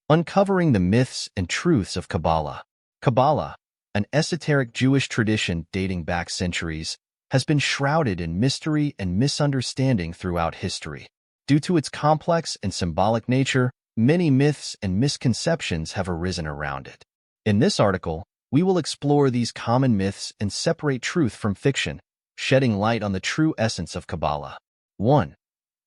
Uncovering the myths and truths of Kabbalah. Kabbalah, an esoteric Jewish tradition dating back centuries, has been shrouded in mystery and misunderstanding throughout history. Due to its complex and symbolic nature, many myths and misconceptions have arisen around it. In this article, we will explore these common myths and separate truth from fiction, shedding light on the true essence of Kabbalah. 1.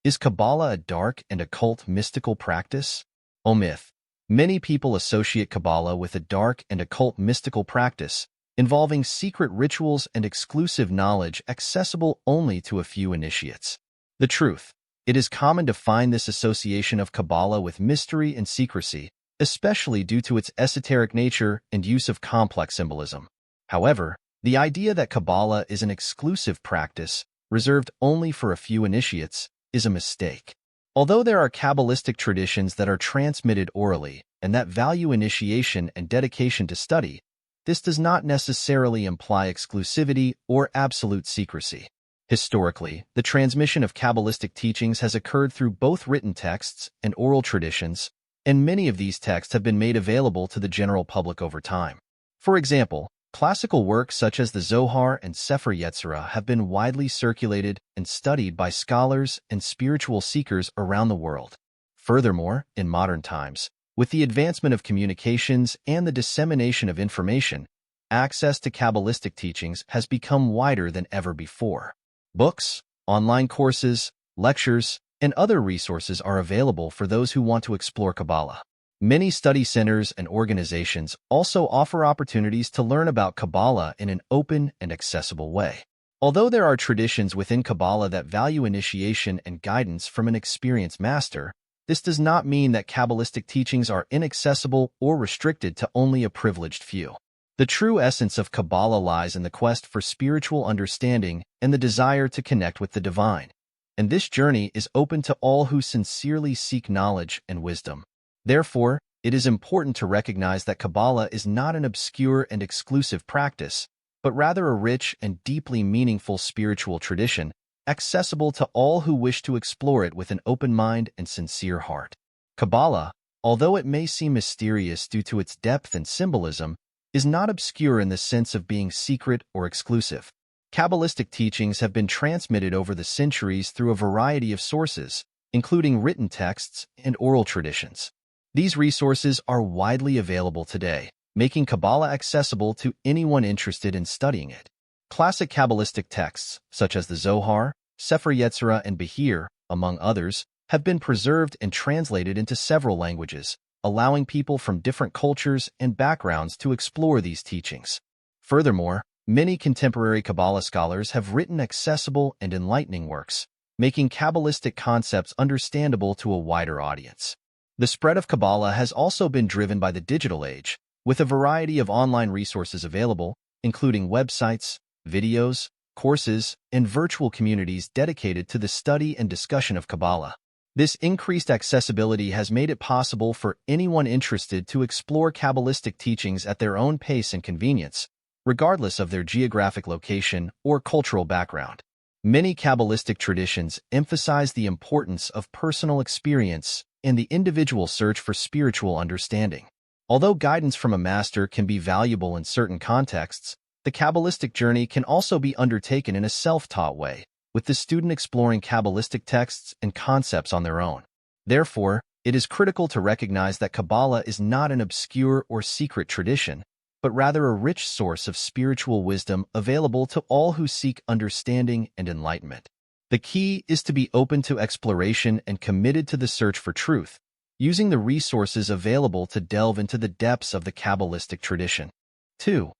Is Kabbalah a dark and occult mystical practice? O myth. Many people associate Kabbalah with a dark and occult mystical practice, involving secret rituals and exclusive knowledge accessible only to a few initiates. The truth. It is common to find this association of Kabbalah with mystery and secrecy, especially due to its esoteric nature and use of complex symbolism. However, the idea that Kabbalah is an exclusive practice, reserved only for a few initiates, is a mistake. Although there are Kabbalistic traditions that are transmitted orally and that value initiation and dedication to study, this does not necessarily imply exclusivity or absolute secrecy. Historically, the transmission of Kabbalistic teachings has occurred through both written texts and oral traditions, and many of these texts have been made available to the general public over time. For example, classical works such as the Zohar and Sefer Yetzirah have been widely circulated and studied by scholars and spiritual seekers around the world. Furthermore, in modern times, with the advancement of communications and the dissemination of information, access to Kabbalistic teachings has become wider than ever before. Books, online courses, lectures, and other resources are available for those who want to explore Kabbalah. Many study centers and organizations also offer opportunities to learn about Kabbalah in an open and accessible way. Although there are traditions within Kabbalah that value initiation and guidance from an experienced master, this does not mean that Kabbalistic teachings are inaccessible or restricted to only a privileged few. The true essence of Kabbalah lies in the quest for spiritual understanding and the desire to connect with the divine. And this journey is open to all who sincerely seek knowledge and wisdom. Therefore, it is important to recognize that Kabbalah is not an obscure and exclusive practice, but rather a rich and deeply meaningful spiritual tradition, accessible to all who wish to explore it with an open mind and sincere heart. Kabbalah, although it may seem mysterious due to its depth and symbolism, is not obscure in the sense of being secret or exclusive. Kabbalistic teachings have been transmitted over the centuries through a variety of sources, including written texts and oral traditions. These resources are widely available today, making Kabbalah accessible to anyone interested in studying it. Classic Kabbalistic texts, such as the Zohar, Sefer Yetzirah, and Behir, among others, have been preserved and translated into several languages, allowing people from different cultures and backgrounds to explore these teachings. Furthermore, many contemporary Kabbalah scholars have written accessible and enlightening works, making Kabbalistic concepts understandable to a wider audience. The spread of Kabbalah has also been driven by the digital age, with a variety of online resources available, including websites, videos, courses, and virtual communities dedicated to the study and discussion of Kabbalah. This increased accessibility has made it possible for anyone interested to explore Kabbalistic teachings at their own pace and convenience, regardless of their geographic location or cultural background. Many Kabbalistic traditions emphasize the importance of personal experience and the individual search for spiritual understanding. Although guidance from a master can be valuable in certain contexts, the Kabbalistic journey can also be undertaken in a self-taught way, with the student exploring Kabbalistic texts and concepts on their own. Therefore, it is critical to recognize that Kabbalah is not an obscure or secret tradition, but rather a rich source of spiritual wisdom available to all who seek understanding and enlightenment. The key is to be open to exploration and committed to the search for truth, using the resources available to delve into the depths of the Kabbalistic tradition. 2.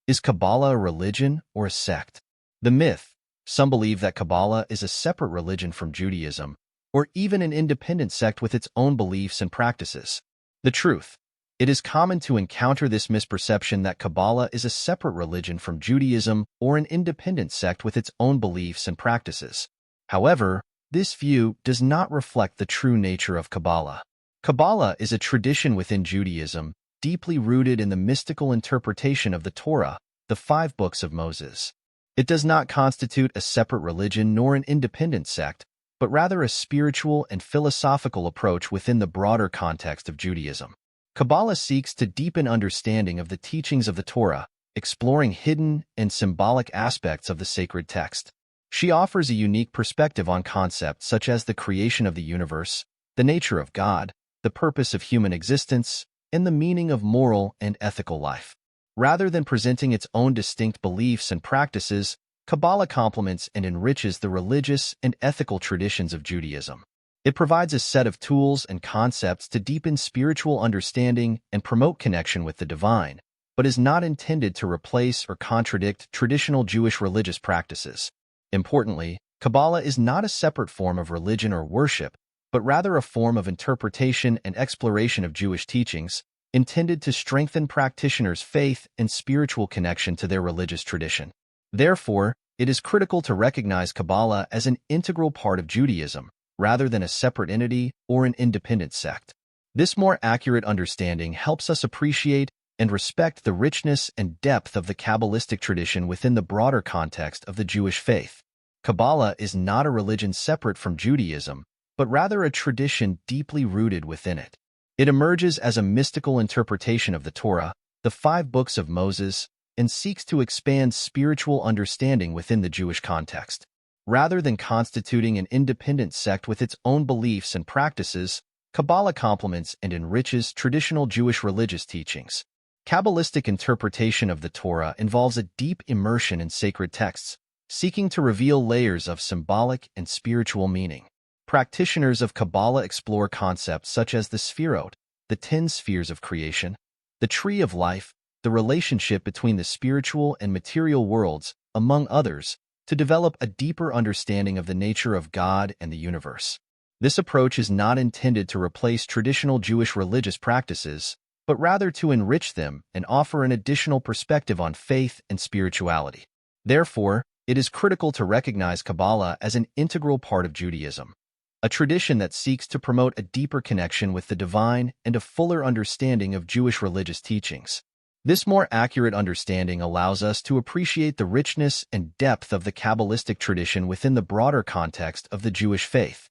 Is Kabbalah a religion or a sect? The myth. Some believe that Kabbalah is a separate religion from Judaism, or even an independent sect with its own beliefs and practices. The truth. It is common to encounter this misperception that Kabbalah is a separate religion from Judaism or an independent sect with its own beliefs and practices. However, this view does not reflect the true nature of Kabbalah. Kabbalah is a tradition within Judaism, deeply rooted in the mystical interpretation of the Torah, the 5 books of Moses. It does not constitute a separate religion nor an independent sect, but rather a spiritual and philosophical approach within the broader context of Judaism. Kabbalah seeks to deepen understanding of the teachings of the Torah, exploring hidden and symbolic aspects of the sacred text. She offers a unique perspective on concepts such as the creation of the universe, the nature of God, the purpose of human existence, and the meaning of moral and ethical life. Rather than presenting its own distinct beliefs and practices, Kabbalah complements and enriches the religious and ethical traditions of Judaism. It provides a set of tools and concepts to deepen spiritual understanding and promote connection with the divine, but is not intended to replace or contradict traditional Jewish religious practices. Importantly, Kabbalah is not a separate form of religion or worship, but rather a form of interpretation and exploration of Jewish teachings, intended to strengthen practitioners' faith and spiritual connection to their religious tradition. Therefore, it is critical to recognize Kabbalah as an integral part of Judaism, rather than a separate entity or an independent sect. This more accurate understanding helps us appreciate and respect the richness and depth of the Kabbalistic tradition within the broader context of the Jewish faith. Kabbalah is not a religion separate from Judaism, but rather a tradition deeply rooted within it. It emerges as a mystical interpretation of the Torah, the 5 books of Moses, and seeks to expand spiritual understanding within the Jewish context. Rather than constituting an independent sect with its own beliefs and practices, Kabbalah complements and enriches traditional Jewish religious teachings. Kabbalistic interpretation of the Torah involves a deep immersion in sacred texts, seeking to reveal layers of symbolic and spiritual meaning. Practitioners of Kabbalah explore concepts such as the shrouded, the 10 spheres of creation, the tree of life, the relationship between the spiritual and material worlds, among others, to develop a deeper understanding of the nature of God and the universe. This approach is not intended to replace traditional Jewish religious practices, but rather to enrich them and offer an additional perspective on faith and spirituality. Therefore, it is critical to recognize Kabbalah as an integral part of Judaism, a tradition that seeks to promote a deeper connection with the divine and a fuller understanding of Jewish religious teachings. This more accurate understanding allows us to appreciate the richness and depth of the Kabbalistic tradition within the broader context of the Jewish faith.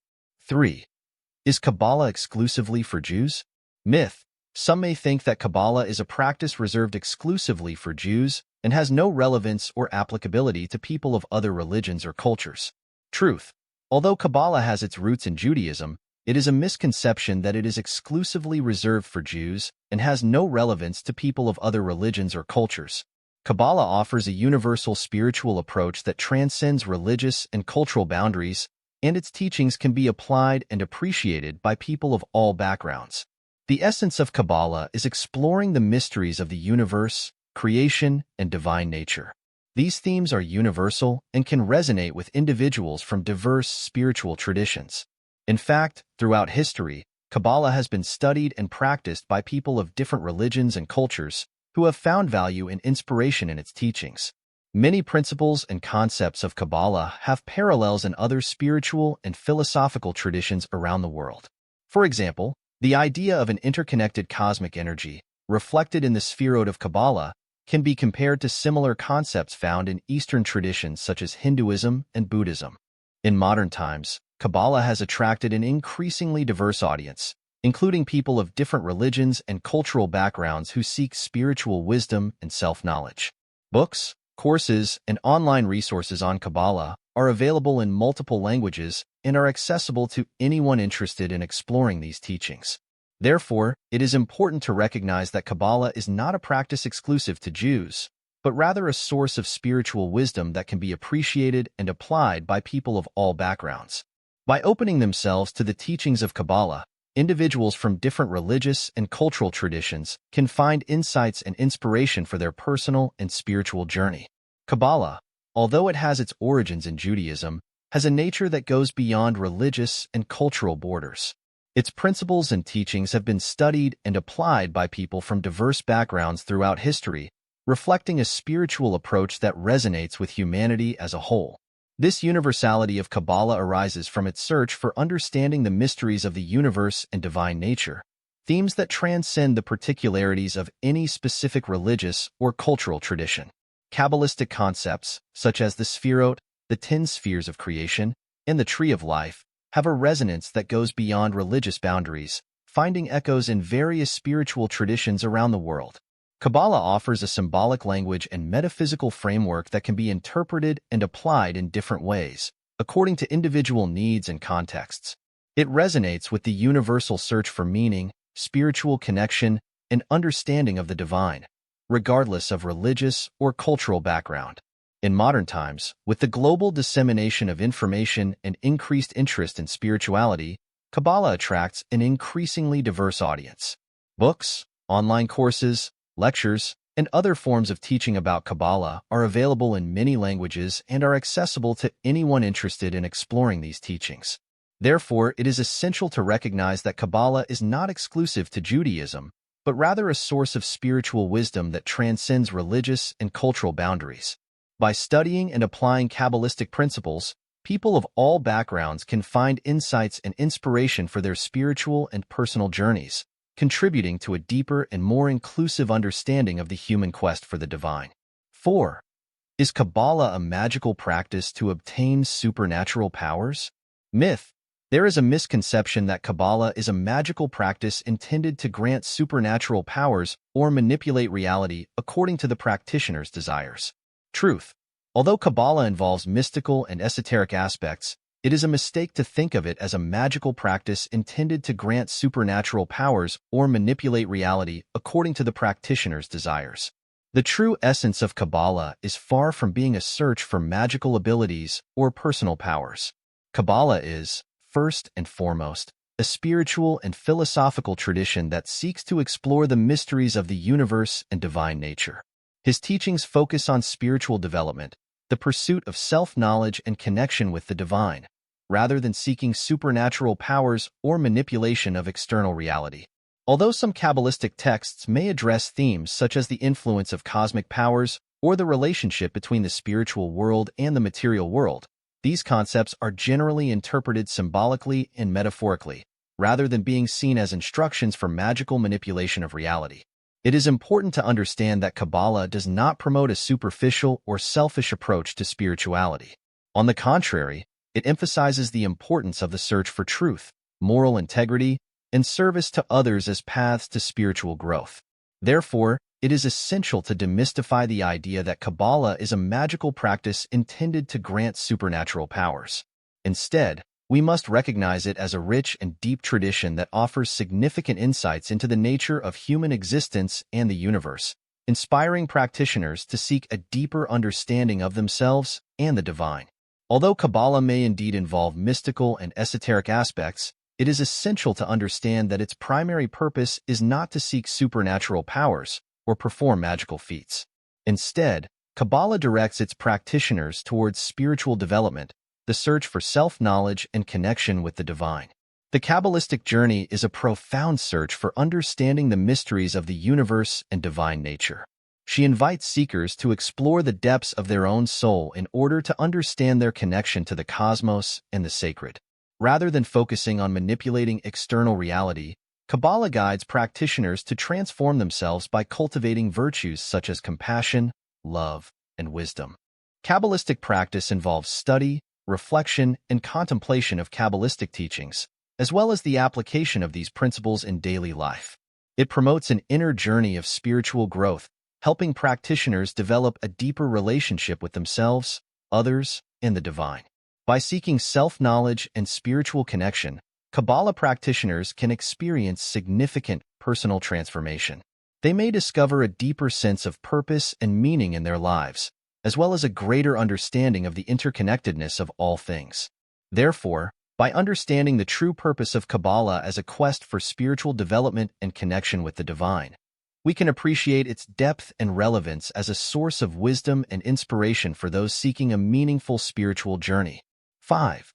3. Is Kabbalah exclusively for Jews? Myth. Some may think that Kabbalah is a practice reserved exclusively for Jews and has no relevance or applicability to people of other religions or cultures. Truth. Although Kabbalah has its roots in Judaism, it is a misconception that it is exclusively reserved for Jews and has no relevance to people of other religions or cultures. Kabbalah offers a universal spiritual approach that transcends religious and cultural boundaries, and its teachings can be applied and appreciated by people of all backgrounds. The essence of Kabbalah is exploring the mysteries of the universe, creation, and divine nature. These themes are universal and can resonate with individuals from diverse spiritual traditions. In fact, throughout history, Kabbalah has been studied and practiced by people of different religions and cultures who have found value and inspiration in its teachings. Many principles and concepts of Kabbalah have parallels in other spiritual and philosophical traditions around the world. For example, the idea of an interconnected cosmic energy, reflected in the spherode of Kabbalah, can be compared to similar concepts found in Eastern traditions such as Hinduism and Buddhism. In modern times, Kabbalah has attracted an increasingly diverse audience, including people of different religions and cultural backgrounds who seek spiritual wisdom and self-knowledge. Books, courses, and online resources on Kabbalah are available in multiple languages and are accessible to anyone interested in exploring these teachings. Therefore, it is important to recognize that Kabbalah is not a practice exclusive to Jews, but rather a source of spiritual wisdom that can be appreciated and applied by people of all backgrounds. By opening themselves to the teachings of Kabbalah, individuals from different religious and cultural traditions can find insights and inspiration for their personal and spiritual journey. Kabbalah, although it has its origins in Judaism, has a nature that goes beyond religious and cultural borders. Its principles and teachings have been studied and applied by people from diverse backgrounds throughout history, reflecting a spiritual approach that resonates with humanity as a whole. This universality of Kabbalah arises from its search for understanding the mysteries of the universe and divine nature, themes that transcend the particularities of any specific religious or cultural tradition. Kabbalistic concepts, such as the shrouded, the 10 spheres of creation, and the tree of life, have a resonance that goes beyond religious boundaries, finding echoes in various spiritual traditions around the world. Kabbalah offers a symbolic language and metaphysical framework that can be interpreted and applied in different ways, according to individual needs and contexts. It resonates with the universal search for meaning, spiritual connection, and understanding of the divine, regardless of religious or cultural background. In modern times, with the global dissemination of information and increased interest in spirituality, Kabbalah attracts an increasingly diverse audience. Books, online courses, lectures, and other forms of teaching about Kabbalah are available in many languages and are accessible to anyone interested in exploring these teachings. Therefore, it is essential to recognize that Kabbalah is not exclusive to Judaism, but rather a source of spiritual wisdom that transcends religious and cultural boundaries. By studying and applying Kabbalistic principles, people of all backgrounds can find insights and inspiration for their spiritual and personal journeys, contributing to a deeper and more inclusive understanding of the human quest for the divine. 4. Is Kabbalah a magical practice to obtain supernatural powers? Myth. There is a misconception that Kabbalah is a magical practice intended to grant supernatural powers or manipulate reality according to the practitioner's desires. Truth. Although Kabbalah involves mystical and esoteric aspects, it is a mistake to think of it as a magical practice intended to grant supernatural powers or manipulate reality according to the practitioner's desires. The true essence of Kabbalah is far from being a search for magical abilities or personal powers. Kabbalah is, first and foremost, a spiritual and philosophical tradition that seeks to explore the mysteries of the universe and divine nature. His teachings focus on spiritual development, the pursuit of self-knowledge and connection with the divine, rather than seeking supernatural powers or manipulation of external reality. Although some Kabbalistic texts may address themes such as the influence of cosmic powers or the relationship between the spiritual world and the material world, these concepts are generally interpreted symbolically and metaphorically, rather than being seen as instructions for magical manipulation of reality. It is important to understand that Kabbalah does not promote a superficial or selfish approach to spirituality. On the contrary, it emphasizes the importance of the search for truth, moral integrity, and service to others as paths to spiritual growth. Therefore, it is essential to demystify the idea that Kabbalah is a magical practice intended to grant supernatural powers. Instead, we must recognize it as a rich and deep tradition that offers significant insights into the nature of human existence and the universe, inspiring practitioners to seek a deeper understanding of themselves and the divine. Although Kabbalah may indeed involve mystical and esoteric aspects, it is essential to understand that its primary purpose is not to seek supernatural powers or perform magical feats. Instead, Kabbalah directs its practitioners towards spiritual development, the search for self-knowledge and connection with the divine. The Kabbalistic journey is a profound search for understanding the mysteries of the universe and divine nature. She invites seekers to explore the depths of their own soul in order to understand their connection to the cosmos and the sacred. Rather than focusing on manipulating external reality, Kabbalah guides practitioners to transform themselves by cultivating virtues such as compassion, love, and wisdom. Kabbalistic practice involves study, reflection, and contemplation of Kabbalistic teachings, as well as the application of these principles in daily life. It promotes an inner journey of spiritual growth, helping practitioners develop a deeper relationship with themselves, others, and the divine. By seeking self-knowledge and spiritual connection, Kabbalah practitioners can experience significant personal transformation. They may discover a deeper sense of purpose and meaning in their lives, as well as a greater understanding of the interconnectedness of all things. Therefore, by understanding the true purpose of Kabbalah as a quest for spiritual development and connection with the divine, we can appreciate its depth and relevance as a source of wisdom and inspiration for those seeking a meaningful spiritual journey. 5.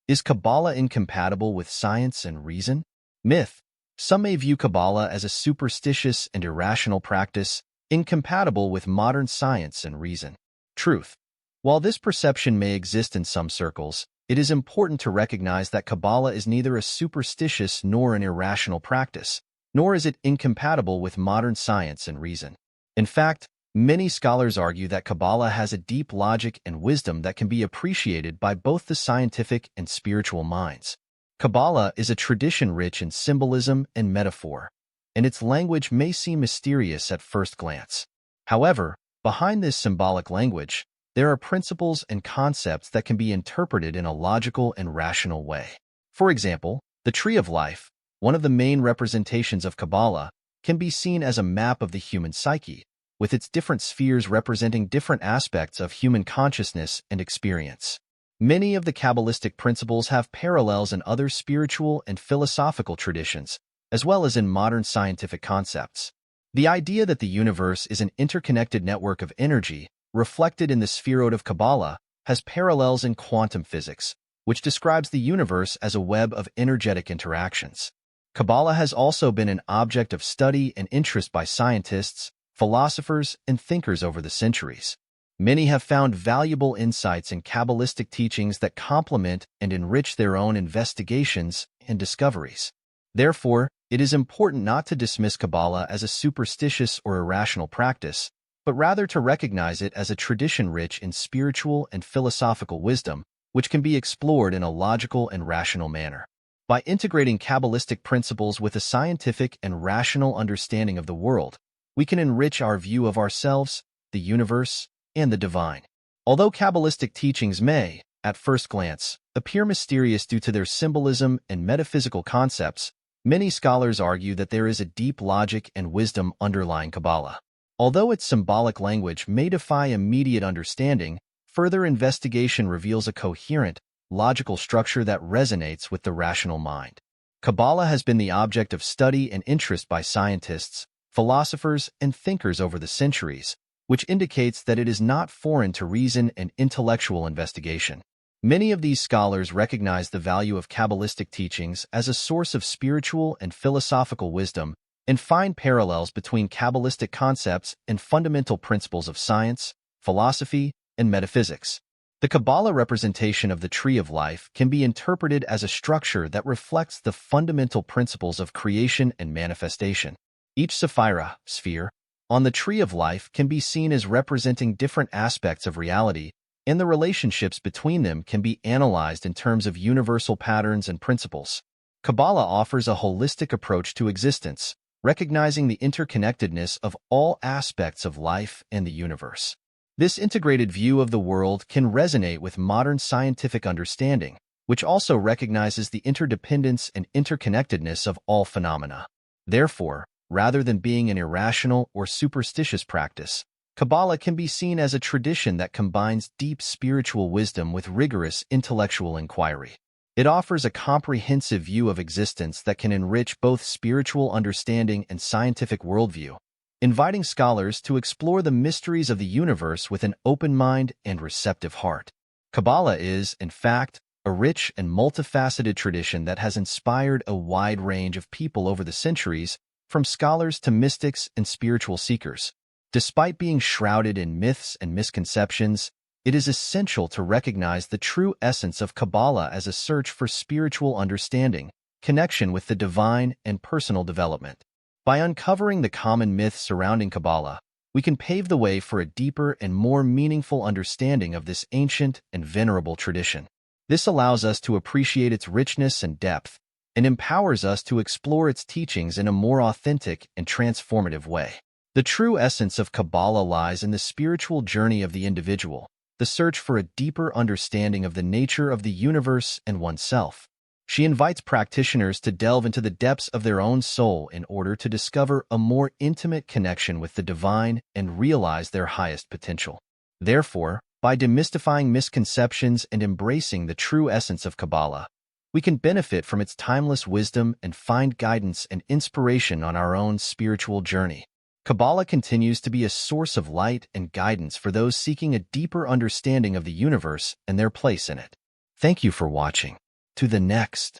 Is Kabbalah incompatible with science and reason? Myth. Some may view Kabbalah as a superstitious and irrational practice, incompatible with modern science and reason. Truth. While this perception may exist in some circles, it is important to recognize that Kabbalah is neither a superstitious nor an irrational practice, nor is it incompatible with modern science and reason. In fact, many scholars argue that Kabbalah has a deep logic and wisdom that can be appreciated by both the scientific and spiritual minds. Kabbalah is a tradition rich in symbolism and metaphor, and its language may seem mysterious at first glance. However, behind this symbolic language, there are principles and concepts that can be interpreted in a logical and rational way. For example, the Tree of Life, one of the main representations of Kabbalah, can be seen as a map of the human psyche, with its different spheres representing different aspects of human consciousness and experience. Many of the Kabbalistic principles have parallels in other spiritual and philosophical traditions, as well as in modern scientific concepts. The idea that the universe is an interconnected network of energy, reflected in the spheroid of Kabbalah, has parallels in quantum physics, which describes the universe as a web of energetic interactions. Kabbalah has also been an object of study and interest by scientists, philosophers, and thinkers over the centuries. Many have found valuable insights in Kabbalistic teachings that complement and enrich their own investigations and discoveries. Therefore, it is important not to dismiss Kabbalah as a superstitious or irrational practice, but rather to recognize it as a tradition rich in spiritual and philosophical wisdom, which can be explored in a logical and rational manner. By integrating Kabbalistic principles with a scientific and rational understanding of the world, we can enrich our view of ourselves, the universe, and the divine. Although Kabbalistic teachings may, at first glance, appear mysterious due to their symbolism and metaphysical concepts, many scholars argue that there is a deep logic and wisdom underlying Kabbalah. Although its symbolic language may defy immediate understanding, further investigation reveals a coherent, logical structure that resonates with the rational mind. Kabbalah has been the object of study and interest by scientists, philosophers, and thinkers over the centuries, which indicates that it is not foreign to reason and intellectual investigation. Many of these scholars recognize the value of Kabbalistic teachings as a source of spiritual and philosophical wisdom and find parallels between Kabbalistic concepts and fundamental principles of science, philosophy, and metaphysics. The Kabbalah representation of the Tree of Life can be interpreted as a structure that reflects the fundamental principles of creation and manifestation. Each sphere, on the Tree of Life can be seen as representing different aspects of reality, and the relationships between them can be analyzed in terms of universal patterns and principles. Kabbalah offers a holistic approach to existence, recognizing the interconnectedness of all aspects of life and the universe. This integrated view of the world can resonate with modern scientific understanding, which also recognizes the interdependence and interconnectedness of all phenomena. Therefore, rather than being an irrational or superstitious practice, Kabbalah can be seen as a tradition that combines deep spiritual wisdom with rigorous intellectual inquiry. It offers a comprehensive view of existence that can enrich both spiritual understanding and scientific worldview, inviting scholars to explore the mysteries of the universe with an open mind and receptive heart. Kabbalah is, in fact, a rich and multifaceted tradition that has inspired a wide range of people over the centuries, from scholars to mystics and spiritual seekers. Despite being shrouded in myths and misconceptions, it is essential to recognize the true essence of Kabbalah as a search for spiritual understanding, connection with the divine, and personal development. By uncovering the common myths surrounding Kabbalah, we can pave the way for a deeper and more meaningful understanding of this ancient and venerable tradition. This allows us to appreciate its richness and depth, and empowers us to explore its teachings in a more authentic and transformative way. The true essence of Kabbalah lies in the spiritual journey of the individual, the search for a deeper understanding of the nature of the universe and oneself. She invites practitioners to delve into the depths of their own soul in order to discover a more intimate connection with the divine and realize their highest potential. Therefore, by demystifying misconceptions and embracing the true essence of Kabbalah, we can benefit from its timeless wisdom and find guidance and inspiration on our own spiritual journey. Kabbalah continues to be a source of light and guidance for those seeking a deeper understanding of the universe and their place in it. Thank you for watching. To the next.